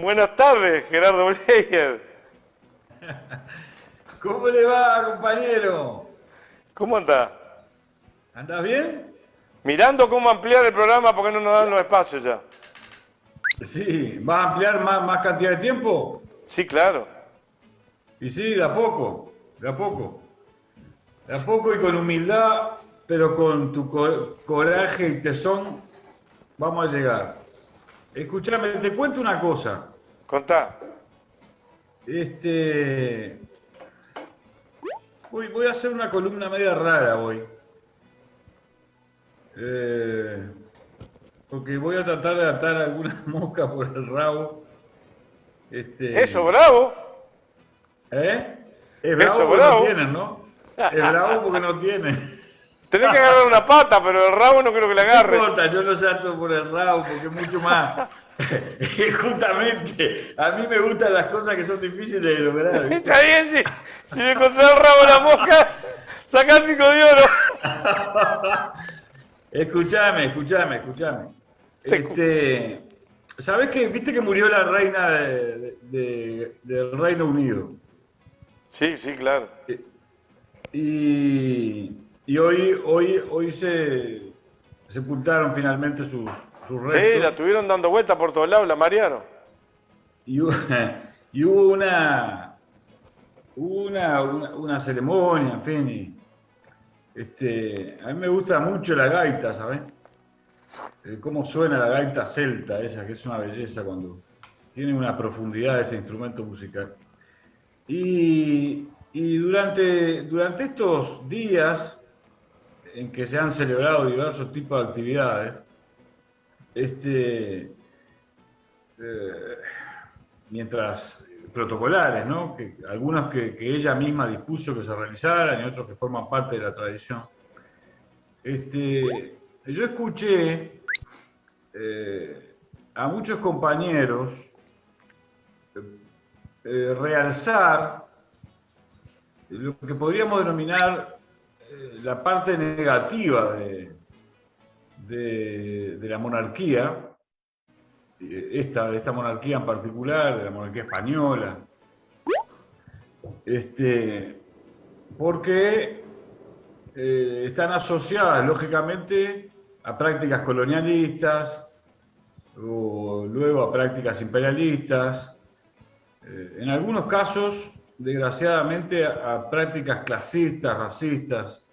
Buenas tardes, Gerardo Bleyer. ¿Cómo le va, compañero? ¿Cómo anda? ¿Andás bien? Mirando cómo ampliar el programa porque no nos dan los espacios ya. Sí, ¿va a ampliar más cantidad de tiempo? Sí, claro. Y sí, de a poco, de a poco. De a poco y con humildad, pero con tu coraje y tesón, vamos a llegar. Escuchame, te cuento una cosa. Contá. Este, voy a hacer una columna media rara hoy. Eh, Porque voy a tratar de atar algunas moscas por el rabo. Eso, Este, bravo. ¿Eh? Es bravo Eso, porque no bravo. tienen, ¿no? Es bravo porque no tienen. Tenés que agarrar una pata, pero el rabo no creo que le No agarre. importa, yo lo salto por el rabo porque es mucho más. Justamente, a mí me gustan las cosas que son difíciles de lograr, ¿viste? Está bien, si le encontrás el rabo a la mosca, sacás 5 de oro. Escuchame. Te escucho. ¿Sabés que viste que murió la reina del Reino Unido? Sí, sí, claro. Eh, Y hoy se sepultaron finalmente sus Sí, la restos tuvieron dando vueltas por todos lados, la marearon. y hubo, y hubo una ceremonia, en fin. A mí me gusta mucho la gaita, ¿sabes? Cómo suena la gaita celta, esa que es una belleza cuando tiene una profundidad ese instrumento musical. Y durante estos días en que se han celebrado diversos tipos de actividades, este, eh, mientras protocolares, ¿no? Algunos que ella misma dispuso que se realizaran y otros que forman parte de la tradición. Yo escuché a muchos compañeros realzar lo que podríamos denominar la parte negativa de la monarquía, de esta monarquía en particular, de la monarquía española, porque están asociadas, lógicamente, a prácticas colonialistas o luego a prácticas imperialistas, en algunos casos, desgraciadamente, a prácticas clasistas, racistas,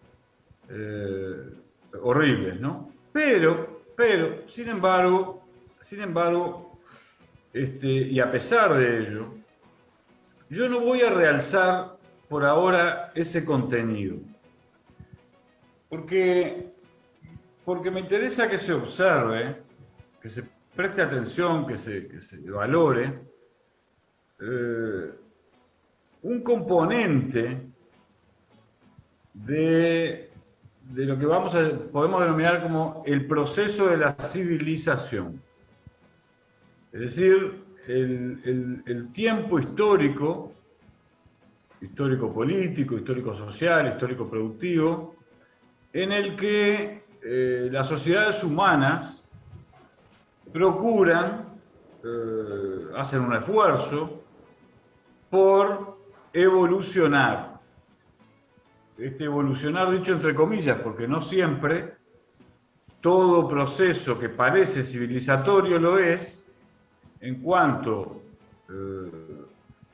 horribles, ¿no? Pero, sin embargo, y a pesar de ello, yo no voy a realzar por ahora ese contenido, porque, porque me interesa que se observe, que se preste atención, que se valore un componente de lo que podemos denominar como el proceso de la civilización. Es decir, el tiempo histórico político, histórico social, histórico productivo, en el que las sociedades humanas procuran, hacen un esfuerzo por evolucionar. Evolucionar dicho entre comillas, porque no siempre todo proceso que parece civilizatorio lo es, en cuanto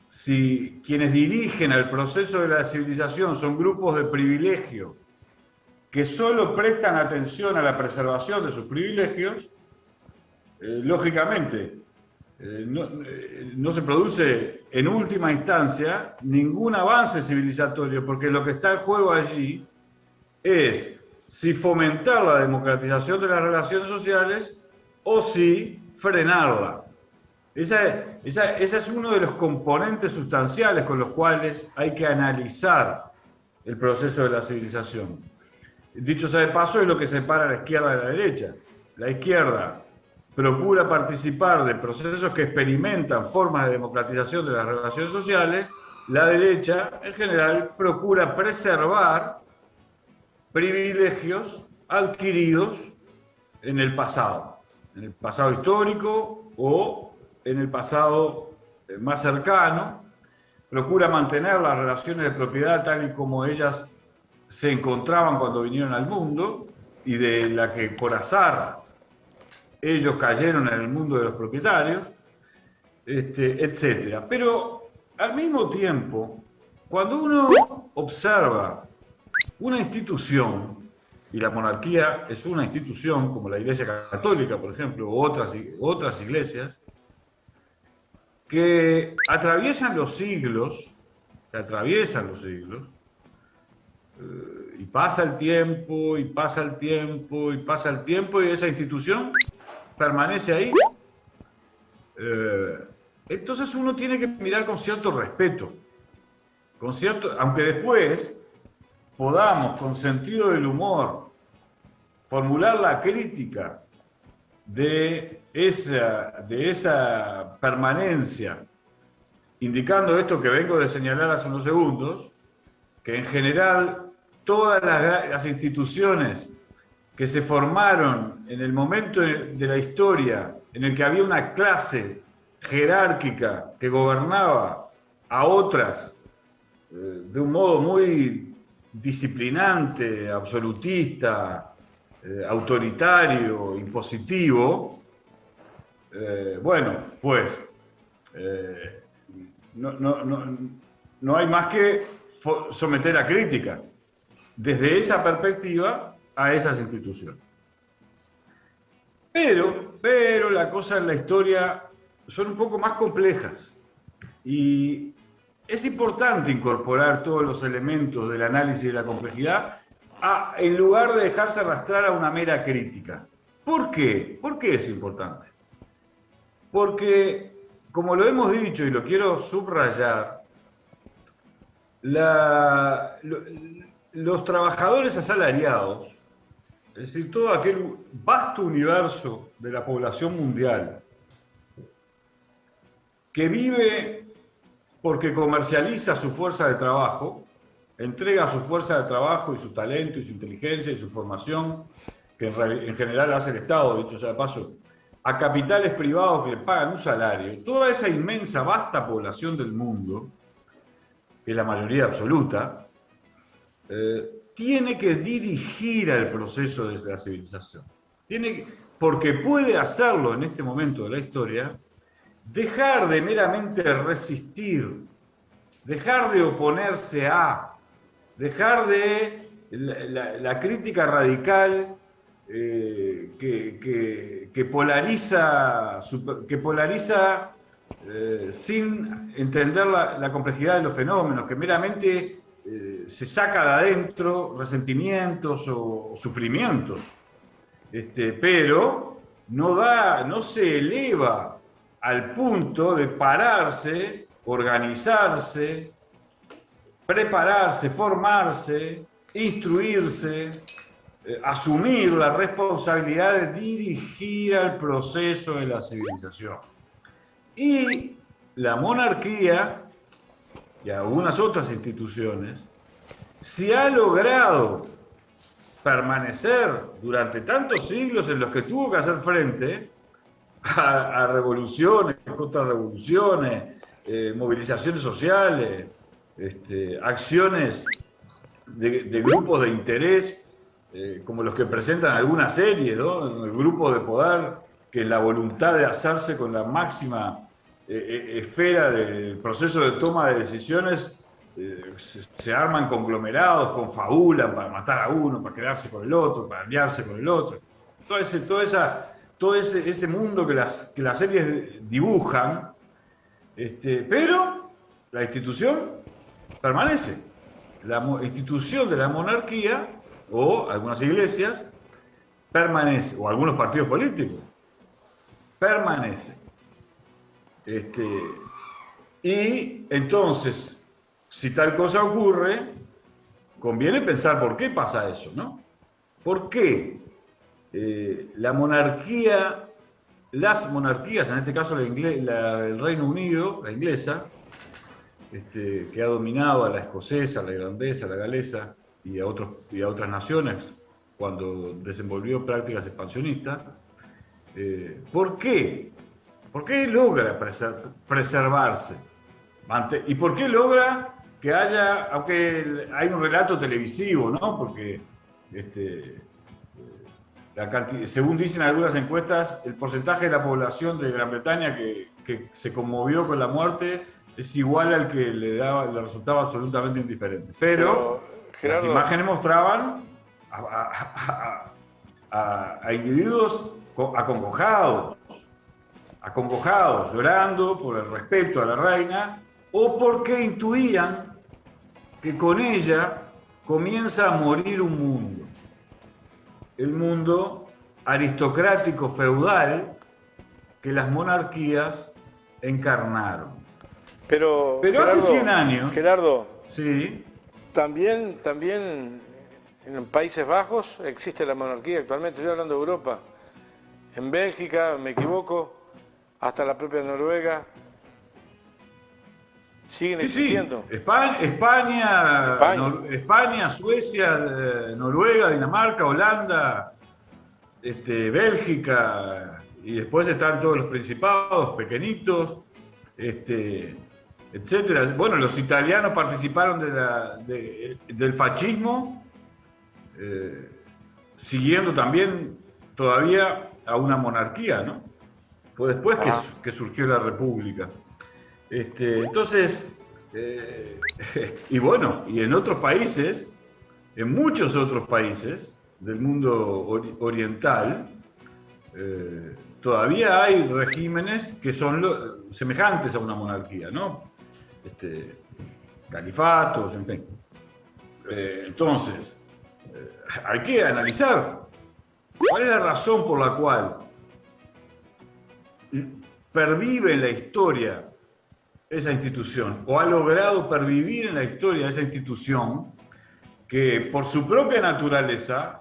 si quienes dirigen al proceso de la civilización son grupos de privilegio que solo prestan atención a la preservación de sus privilegios, lógicamente no se produce en última instancia ningún avance civilizatorio, porque lo que está en juego allí es si fomentar la democratización de las relaciones sociales o si frenarla. Ese es uno de los componentes sustanciales con los cuales hay que analizar el proceso de la civilización. Dicho sea de paso, es lo que separa a la izquierda de la derecha. La izquierda procura participar de procesos que experimentan formas de democratización de las relaciones sociales. La derecha, en general, procura preservar privilegios adquiridos en el pasado histórico o en el pasado más cercano, procura mantener las relaciones de propiedad tal y como ellas se encontraban cuando vinieron al mundo y de la que por azar ellos cayeron en el mundo de los propietarios, etc. Pero al mismo tiempo, cuando uno observa una institución, y la monarquía es una institución como la Iglesia Católica, por ejemplo, o otras iglesias, que atraviesan los siglos, y pasa el tiempo, y pasa el tiempo, y pasa el tiempo, y esa institución permanece ahí. Entonces uno tiene que mirar con cierto respeto, aunque después podamos, con sentido del humor, formular la crítica de esa permanencia, indicando esto que vengo de señalar hace unos segundos, que en general todas las instituciones que se formaron en el momento de la historia en el que había una clase jerárquica que gobernaba a otras de un modo muy disciplinante, absolutista, autoritario, impositivo, bueno, pues no hay más que someter a crítica desde esa perspectiva a esas instituciones. Pero la cosa en la historia son un poco más complejas y es importante incorporar todos los elementos del análisis de la complejidad en lugar de dejarse arrastrar a una mera crítica. ¿Por qué? ¿Por qué es importante? Porque, como lo hemos dicho y lo quiero subrayar, los trabajadores asalariados, es decir, todo aquel vasto universo de la población mundial que vive porque comercializa su fuerza de trabajo, entrega su fuerza de trabajo y su talento y su inteligencia y su formación, que en general hace el Estado, dicho sea de paso, a capitales privados que le pagan un salario. Toda esa inmensa, vasta población del mundo, que es la mayoría absoluta, tiene que dirigir al proceso de la civilización. Porque puede hacerlo en este momento de la historia, dejar de meramente resistir, dejar de oponerse dejar de la crítica radical que polariza sin entender la complejidad de los fenómenos, que meramente se saca de adentro resentimientos o sufrimientos, pero no se eleva al punto de pararse, organizarse, prepararse, formarse, instruirse, asumir la responsabilidad de dirigir al proceso de la civilización. Y la monarquía y algunas otras instituciones se ha logrado permanecer durante tantos siglos en los que tuvo que hacer frente a revoluciones, contrarrevoluciones, movilizaciones sociales, acciones de grupos de interés como los que presentan algunas series, ¿no? El grupo de poder que la voluntad de hacerse con la máxima esfera del proceso de toma de decisiones se arman conglomerados, confabulan para matar a uno, para quedarse con el otro, para aliarse con el otro. Todo ese mundo que las series dibujan, pero la institución permanece. La institución de la monarquía, o algunas iglesias, permanece, o algunos partidos políticos, permanece. Y entonces, si tal cosa ocurre, conviene pensar por qué pasa eso, ¿no? ¿Por qué las monarquías, en este caso el Reino Unido, la inglesa, que ha dominado a la escocesa, a la irlandesa, a la galesa y a otras naciones cuando desenvolvió prácticas expansionistas, ¿por qué ¿Por qué logra preservarse? ¿Y por qué logra que haya, aunque hay un relato televisivo, ¿no? Porque según dicen algunas encuestas, el porcentaje de la población de Gran Bretaña que se conmovió con la muerte es igual al que le resultaba absolutamente indiferente. Pero Gerardo, las imágenes mostraban a individuos acongojados, llorando por el respeto a la reina, o porque intuían que con ella comienza a morir un mundo. El mundo aristocrático feudal que las monarquías encarnaron. Pero Gerardo, hace 100 años... Gerardo, sí, también en Países Bajos existe la monarquía actualmente, estoy hablando de Europa. En Bélgica, me equivoco, hasta la propia Noruega, siguen existiendo. Sí. España, Suecia, Noruega, Dinamarca, Holanda, Bélgica, y después están todos los principados pequeñitos, etcétera. Bueno, los italianos participaron del fascismo, siguiendo también todavía a una monarquía, ¿no? Fue después que surgió la república. Entonces, y bueno, y en otros países, en muchos otros países del mundo oriental, todavía hay regímenes que son semejantes a una monarquía, ¿no? Califatos, en fin. Entonces, hay que analizar cuál es la razón por la cual pervive en la historia esa institución, o ha logrado pervivir en la historia esa institución que por su propia naturaleza,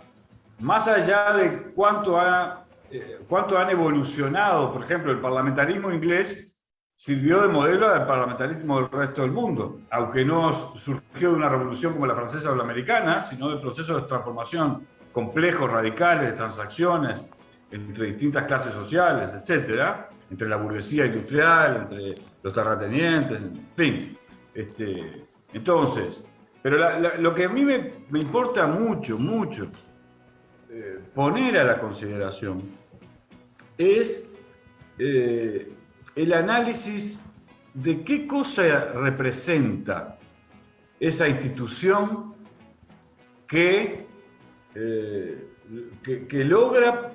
más allá de cuánto han evolucionado, por ejemplo, el parlamentarismo inglés sirvió de modelo al parlamentarismo del resto del mundo, aunque no surgió de una revolución como la francesa o la americana, sino de procesos de transformación complejos, radicales, de transacciones entre distintas clases sociales, etcétera, entre la burguesía industrial, entre los terratenientes, en fin. Entonces, pero lo que a mí me importa mucho poner a la consideración es el análisis de qué cosa representa esa institución que logra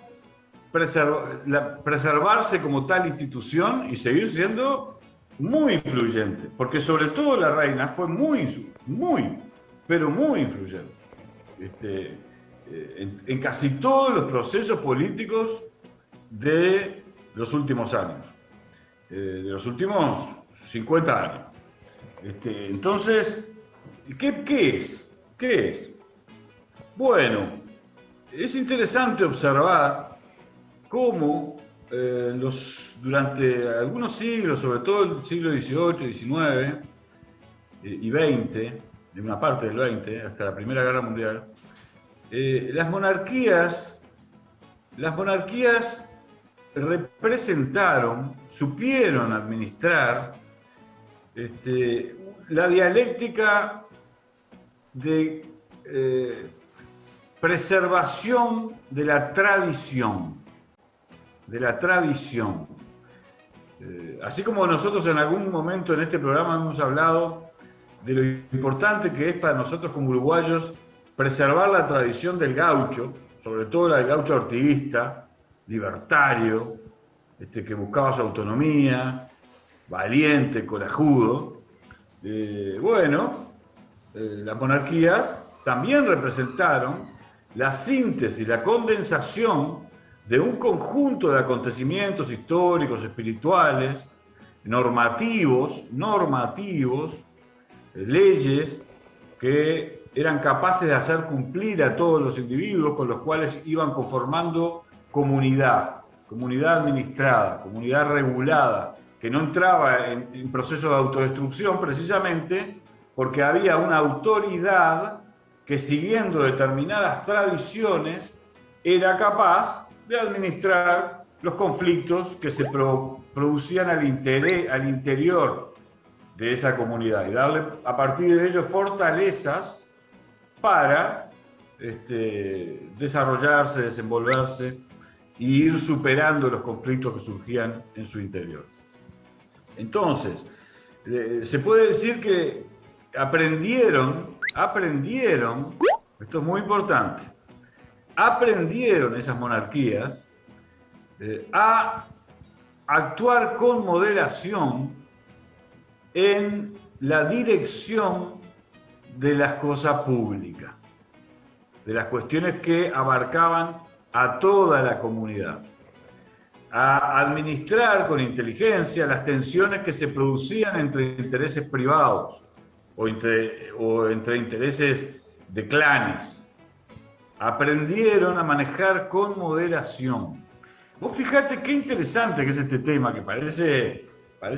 preservarse como tal institución y seguir siendo muy influyente, porque sobre todo la reina fue muy influyente en casi todos los procesos políticos de los últimos años, de los últimos 50 años. Entonces, ¿qué es? Bueno, es interesante observar cómo durante algunos siglos, sobre todo el siglo XVIII, XIX y XX, de una parte del XX, hasta la Primera Guerra Mundial, las monarquías supieron administrar la dialéctica de preservación de la tradición. Así como nosotros en algún momento en este programa hemos hablado de lo importante que es para nosotros como uruguayos preservar la tradición del gaucho, sobre todo la del gaucho ortiguista, libertario, que buscaba su autonomía, valiente, corajudo. Las monarquías también representaron la síntesis, la condensación de un conjunto de acontecimientos históricos, espirituales, normativos, leyes que eran capaces de hacer cumplir a todos los individuos con los cuales iban conformando comunidad administrada, comunidad regulada, que no entraba en proceso de autodestrucción precisamente porque había una autoridad que, siguiendo determinadas tradiciones, era capaz de administrar los conflictos que se producían al interior de esa comunidad y darle a partir de ello fortalezas para desarrollarse, desenvolverse e ir superando los conflictos que surgían en su interior. Entonces, se puede decir que aprendieron, esto es muy importante, aprendieron esas monarquías a actuar con moderación en la dirección de las cosas públicas, de las cuestiones que abarcaban a toda la comunidad, a administrar con inteligencia las tensiones que se producían entre intereses privados o entre intereses de clanes. Aprendieron a manejar con moderación. Vos fíjate qué interesante que es este tema, que parece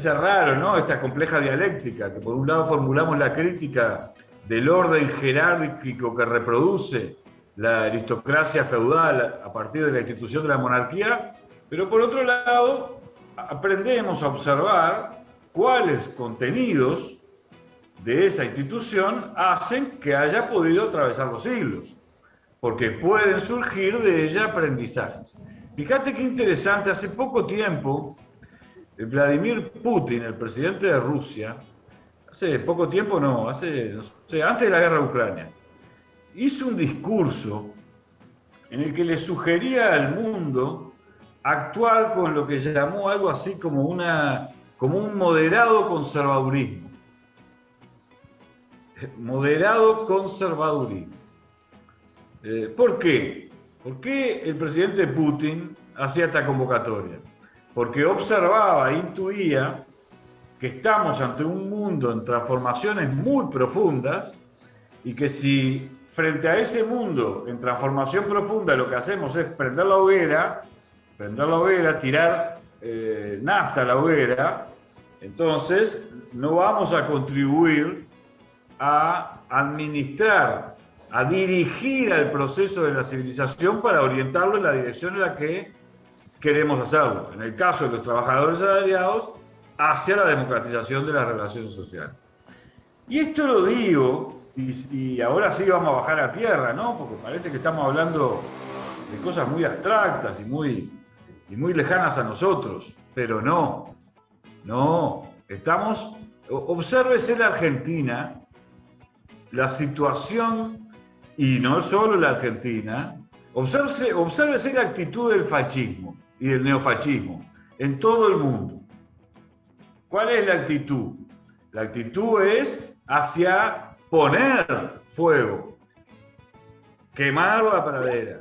raro, ¿no? Esta compleja dialéctica, que por un lado formulamos la crítica del orden jerárquico que reproduce la aristocracia feudal a partir de la institución de la monarquía, pero por otro lado aprendemos a observar cuáles contenidos de esa institución hacen que haya podido atravesar los siglos, porque pueden surgir de ella aprendizajes. Fíjate qué interesante, hace poco tiempo, Vladimir Putin, el presidente de Rusia, hace poco tiempo no, antes de la guerra de Ucrania, hizo un discurso en el que le sugería al mundo actuar con lo que llamó algo así como un moderado conservadurismo. Moderado conservadurismo. ¿Por qué? ¿Por qué el presidente Putin hacía esta convocatoria? Porque observaba, intuía que estamos ante un mundo en transformaciones muy profundas y que si frente a ese mundo en transformación profunda lo que hacemos es prender la hoguera, tirar nafta a la hoguera, entonces no vamos a contribuir a administrar, a dirigir al proceso de la civilización para orientarlo en la dirección en la que queremos hacerlo. En el caso de los trabajadores asalariados, hacia la democratización de las relaciones sociales. Y esto lo digo, y ahora sí vamos a bajar a tierra, ¿no? Porque parece que estamos hablando de cosas muy abstractas y muy lejanas a nosotros, pero no, obsérvese la Argentina, la situación, y no solo la Argentina, obsérvese la actitud del fascismo y del neofascismo en todo el mundo. ¿Cuál es la actitud? La actitud es hacia poner fuego, quemar la pradera,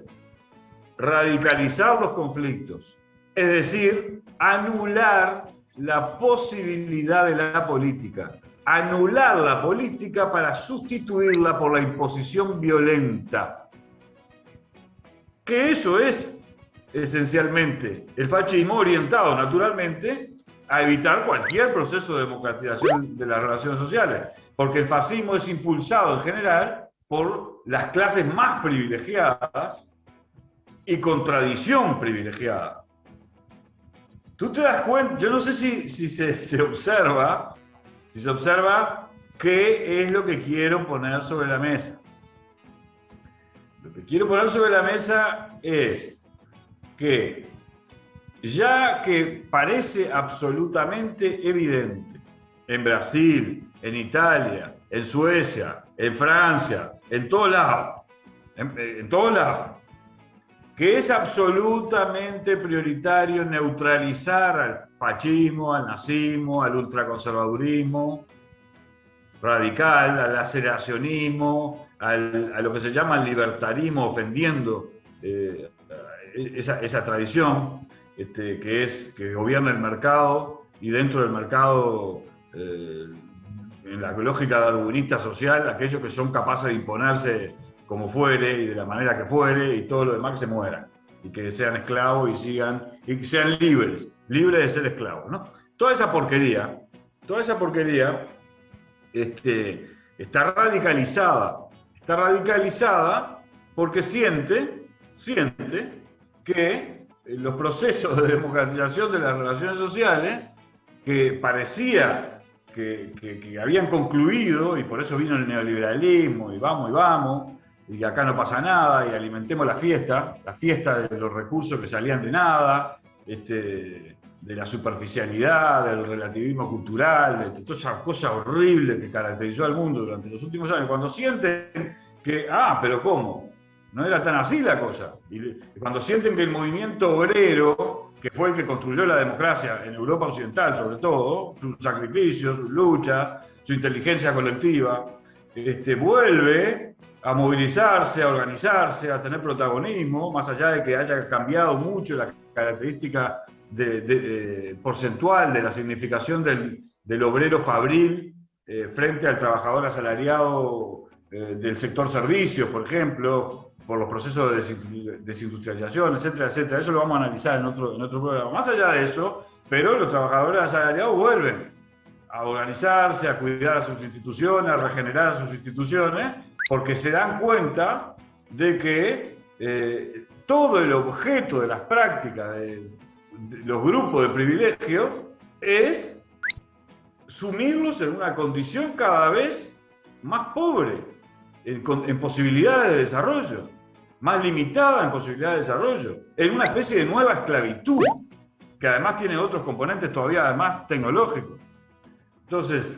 radicalizar los conflictos, es decir, anular la posibilidad de la política, anular la política para sustituirla por la imposición violenta. Que eso es esencialmente el fascismo orientado naturalmente a evitar cualquier proceso de democratización de las relaciones sociales, porque el fascismo es impulsado en general por las clases más privilegiadas y con tradición privilegiada. Tú te das cuenta, yo no sé si se observa qué es lo que quiero poner sobre la mesa. Lo que quiero poner sobre la mesa es que, ya que parece absolutamente evidente en Brasil, en Italia, en Suecia, en Francia, en todos lados, que es absolutamente prioritario neutralizar al fascismo, al nazismo, al ultraconservadurismo radical, al aceleracionismo, a lo que se llama el libertarismo, ofendiendo esa tradición que gobierna el mercado, y dentro del mercado, en la lógica darwinista social, aquellos que son capaces de imponerse como fuere y de la manera que fuere, y todo lo demás que se mueran y que sean esclavos y que sean libres de ser esclavos, ¿no? Toda esa porquería está radicalizada porque siente que los procesos de democratización de las relaciones sociales que parecía que habían concluido, y por eso vino el neoliberalismo, y vamos, y acá no pasa nada, y alimentemos la fiesta de los recursos que salían de nada, de la superficialidad, del relativismo cultural, de todas esas cosas horribles que caracterizó al mundo durante los últimos años. Cuando sienten que, pero ¿cómo? No era tan así la cosa. Y cuando sienten que el movimiento obrero, que fue el que construyó la democracia en Europa Occidental sobre todo, sus sacrificios, sus luchas, su inteligencia colectiva, vuelve a movilizarse, a organizarse, a tener protagonismo, más allá de que haya cambiado mucho la característica porcentual de la significación del obrero fabril frente al trabajador asalariado del sector servicios, por ejemplo, por los procesos de desindustrialización, etcétera, etcétera. Eso lo vamos a analizar en otro programa. Más allá de eso, pero los trabajadores asalariados vuelven a organizarse, a cuidar a sus instituciones, a regenerar a sus instituciones, porque se dan cuenta de que todo el objeto de las prácticas de los grupos de privilegio es sumirlos en una condición cada vez más pobre en posibilidades de desarrollo, más limitada en posibilidades de desarrollo, en una especie de nueva esclavitud, que además tiene otros componentes todavía además tecnológicos. Entonces,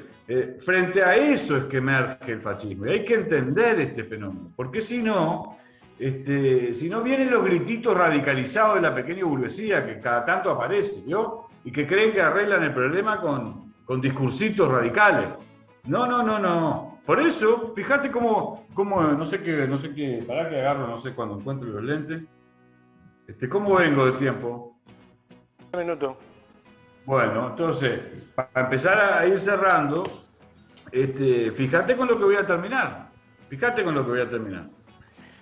frente a eso es que emerge el fascismo, y hay que entender este fenómeno, porque si no vienen los grititos radicalizados de la pequeña burguesía que cada tanto aparece, ¿vio? Y que creen que arreglan el problema con discursitos radicales. No. Por eso, fíjate cómo no sé qué, para que agarro, no sé cuando encuentro los lentes. ¿Cómo vengo de tiempo? Un minuto. Bueno, entonces, para empezar a ir cerrando, fíjate con lo que voy a terminar.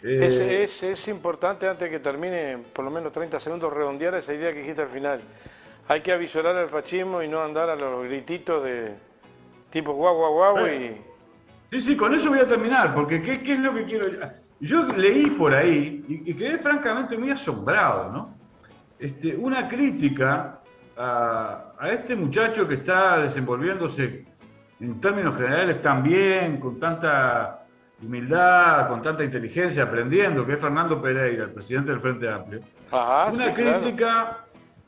Es importante, antes de que termine, por lo menos 30 segundos, redondear esa idea que dijiste al final. Hay que avisorar al fascismo y no andar a los grititos de tipo guau y... Sí, con eso voy a terminar, porque ¿qué es lo que quiero? Yo leí por ahí y quedé francamente muy asombrado, ¿no? Una crítica a este muchacho que está desenvolviéndose en términos generales tan bien, con tanta humildad, con tanta inteligencia, aprendiendo, que es Fernando Pereira, el presidente del Frente Amplio.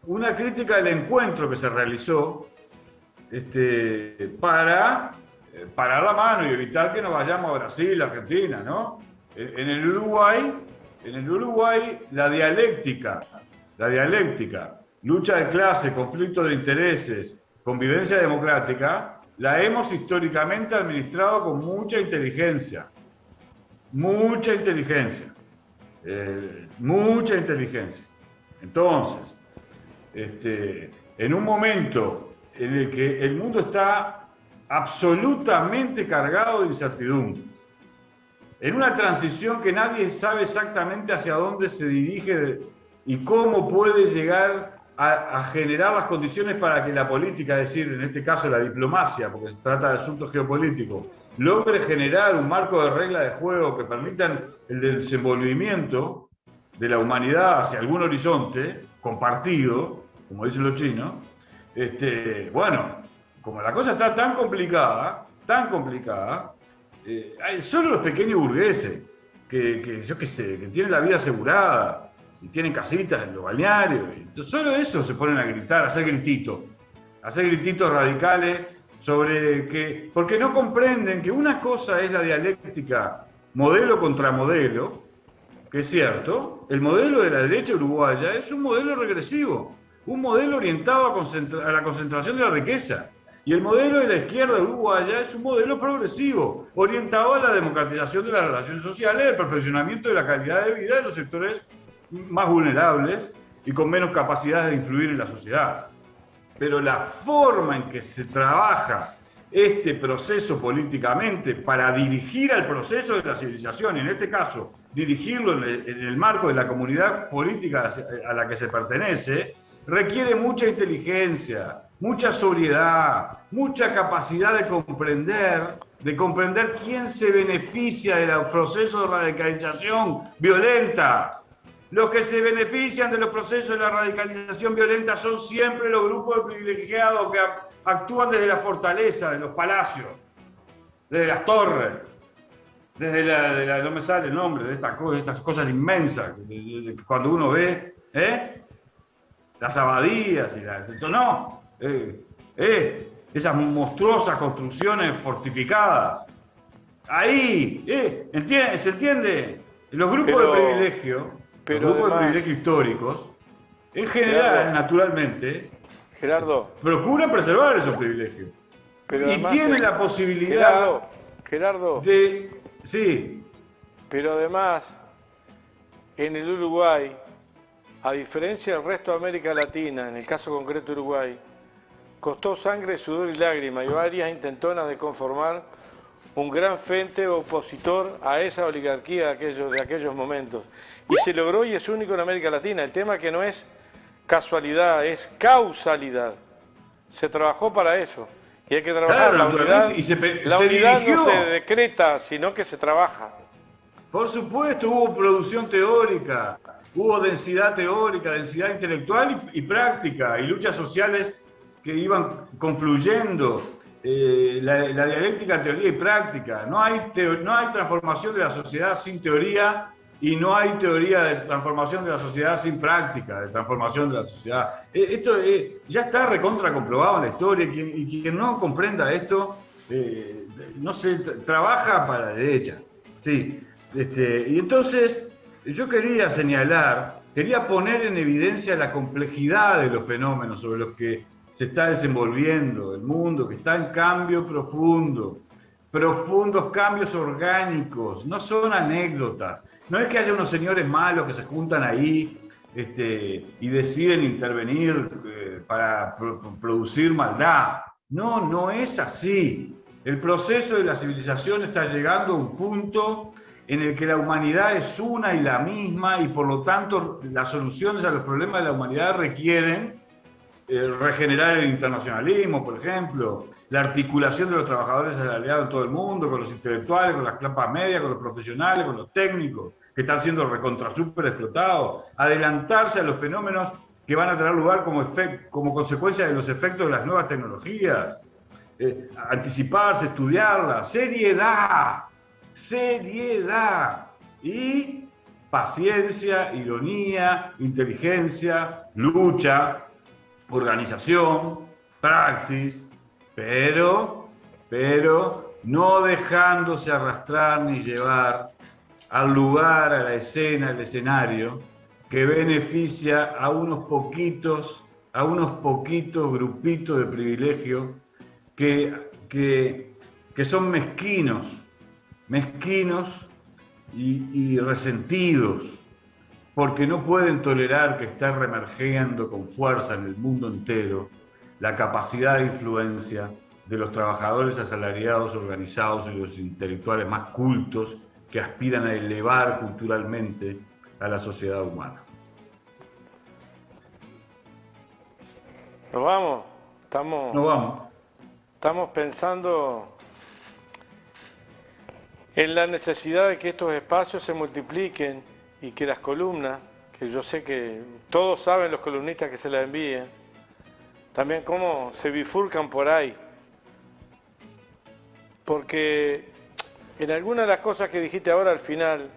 Una crítica al encuentro que se realizó para parar la mano y evitar que nos vayamos a Brasil, Argentina, ¿no? En el Uruguay, la dialéctica, lucha de clase, conflicto de intereses, convivencia democrática, la hemos históricamente administrado con mucha inteligencia. Entonces, en un momento en el que el mundo está absolutamente cargado de incertidumbre, en una transición que nadie sabe exactamente hacia dónde se dirige y cómo puede llegar a generar las condiciones para que la política, es decir, en este caso la diplomacia, porque se trata de asuntos geopolíticos, logre generar un marco de reglas de juego que permitan el desenvolvimiento de la humanidad hacia algún horizonte compartido, como dicen los chinos. Bueno, como la cosa está tan complicada, hay solo los pequeños burgueses que yo qué sé, que tienen la vida asegurada y tienen casitas en los balnearios, y solo eso se ponen a gritar, a hacer grititos radicales sobre que, porque no comprenden que una cosa es la dialéctica modelo contra modelo, que es cierto, el modelo de la derecha uruguaya es un modelo regresivo, un modelo orientado a la concentración de la riqueza. Y el modelo de la izquierda uruguaya es un modelo progresivo, orientado a la democratización de las relaciones sociales, el perfeccionamiento de la calidad de vida de los sectores más vulnerables y con menos capacidades de influir en la sociedad. Pero la forma en que se trabaja este proceso políticamente para dirigir al proceso de la civilización, y en este caso dirigirlo en el marco de la comunidad política a la que se pertenece, requiere mucha inteligencia, mucha sobriedad, mucha capacidad de comprender quién se beneficia del proceso de radicalización violenta. Los que se benefician de los procesos de la radicalización violenta son siempre los grupos de privilegiados que actúan desde la fortaleza, de los palacios, desde las torres, desde no me sale el nombre, de estas cosas inmensas, cuando uno ve, las abadías esas monstruosas construcciones fortificadas. Ahí, ¿se entiende? Los grupos de privilegio, los grupos de privilegio históricos, en general, Gerardo, naturalmente, Gerardo, procuran preservar esos privilegios. pero Y además, tienen la posibilidad Gerardo, de... Sí, pero además, en el Uruguay, a diferencia del resto de América Latina, en el caso concreto de Uruguay, costó sangre, sudor y lágrimas y varias intentonas de conformar un gran frente opositor a esa oligarquía de aquellos momentos. Y se logró y es único en América Latina. El tema que no es casualidad, es causalidad. Se trabajó para eso. Y hay que trabajar. claro, La unidad dirigió. no se decreta, sino que se trabaja. Por supuesto, hubo producción teórica, hubo densidad teórica, densidad intelectual y práctica, y luchas sociales que iban confluyendo. La dialéctica, teoría y práctica. No hay transformación de la sociedad sin teoría y no hay teoría de transformación de la sociedad sin práctica de transformación de la sociedad. Esto ya está recontra comprobado en la historia y quien no comprenda esto, no sé, trabaja para la derecha. Sí. Y entonces yo quería quería poner en evidencia la complejidad de los fenómenos sobre los que se está desenvolviendo el mundo, que está en cambio profundo, profundos cambios orgánicos, no son anécdotas. No es que haya unos señores malos que se juntan ahí y deciden intervenir para producir maldad. No, no es así. El proceso de la civilización está llegando a un punto en el que la humanidad es una y la misma y por lo tanto las soluciones a los problemas de la humanidad requieren regenerar el internacionalismo, por ejemplo, la articulación de los trabajadores asalariados en todo el mundo, con los intelectuales, con las clases medias, con los profesionales, con los técnicos, que están siendo recontra súper explotados, adelantarse a los fenómenos que van a tener lugar como consecuencia de los efectos de las nuevas tecnologías, anticiparse, estudiarlas, seriedad y paciencia, ironía, inteligencia, lucha, organización, praxis, pero no dejándose arrastrar ni llevar al lugar, a la escena, al escenario, que beneficia a unos poquitos grupitos de privilegio que son mezquinos y resentidos, porque no pueden tolerar que esté reemergiendo con fuerza en el mundo entero la capacidad de influencia de los trabajadores asalariados organizados y los intelectuales más cultos que aspiran a elevar culturalmente a la sociedad humana. Nos vamos. Nos vamos. Estamos pensando en la necesidad de que estos espacios se multipliquen y que las columnas, que yo sé que todos saben los columnistas que se las envíen, también cómo se bifurcan por ahí. Porque en algunas de las cosas que dijiste ahora al final,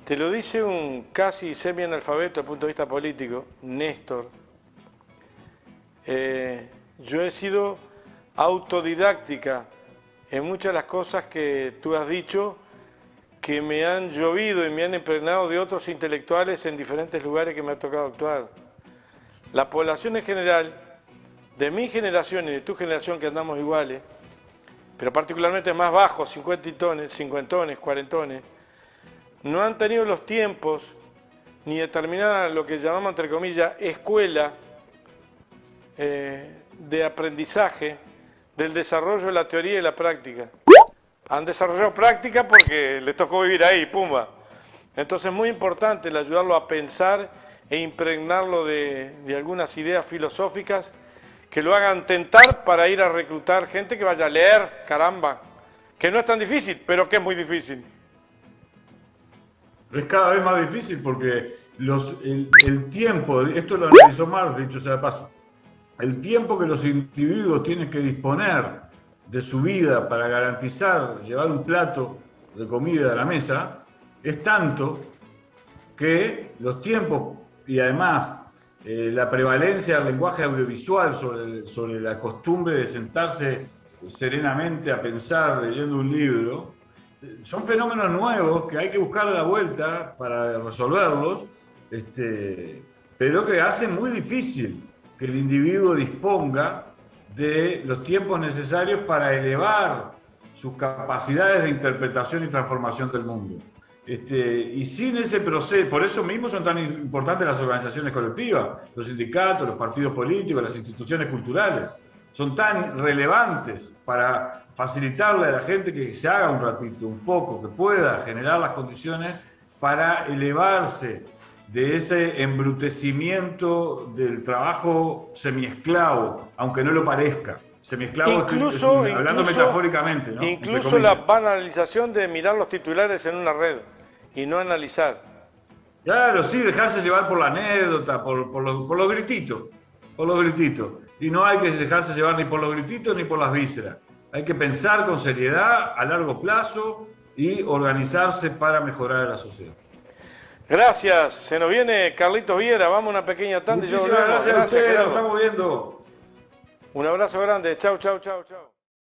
te lo dice un casi semi-analfabeto desde el punto de vista político, Néstor. Yo he sido autodidáctica en muchas de las cosas que tú has dicho, que me han llovido y me han impregnado de otros intelectuales en diferentes lugares que me ha tocado actuar. La población en general, de mi generación y de tu generación que andamos iguales, pero particularmente más bajos, cincuentones, cuarentones, no han tenido los tiempos ni determinada lo que llamamos, entre comillas, escuela de aprendizaje del desarrollo de la teoría y la práctica. Han desarrollado práctica porque les tocó vivir ahí, pumba. Entonces es muy importante el ayudarlo a pensar e impregnarlo de algunas ideas filosóficas que lo hagan tentar para ir a reclutar gente que vaya a leer, caramba, que no es tan difícil, pero que es muy difícil. Es cada vez más difícil porque el tiempo, esto lo analizó Marx, dicho sea de paso, el tiempo que los individuos tienen que disponer de su vida para garantizar llevar un plato de comida a la mesa es tanto que los tiempos y además la prevalencia del lenguaje audiovisual sobre la costumbre de sentarse serenamente a pensar leyendo un libro, son fenómenos nuevos que hay que buscar la vuelta para resolverlos, pero que hacen muy difícil que el individuo disponga de los tiempos necesarios para elevar sus capacidades de interpretación y transformación del mundo. Y sin ese proceso, por eso mismo son tan importantes las organizaciones colectivas, los sindicatos, los partidos políticos, las instituciones culturales. Son tan relevantes para facilitarle a la gente que se haga un ratito, un poco, que pueda generar las condiciones para elevarse de ese embrutecimiento del trabajo semiesclavo, aunque no lo parezca. Semiesclavo, hablando metafóricamente, ¿no? Incluso la banalización de mirar los titulares en una red y no analizar. Claro, sí, dejarse llevar por la anécdota, por los grititos, por los grititos. Y no hay que dejarse llevar ni por los grititos ni por las vísceras. Hay que pensar con seriedad, a largo plazo, y organizarse para mejorar la sociedad. Gracias, se nos viene Carlitos Viera, vamos a una pequeña tanda y yo volvemos. Gracias a ustedes, nos estamos viendo. Un abrazo grande, chau, chau, chau, chau.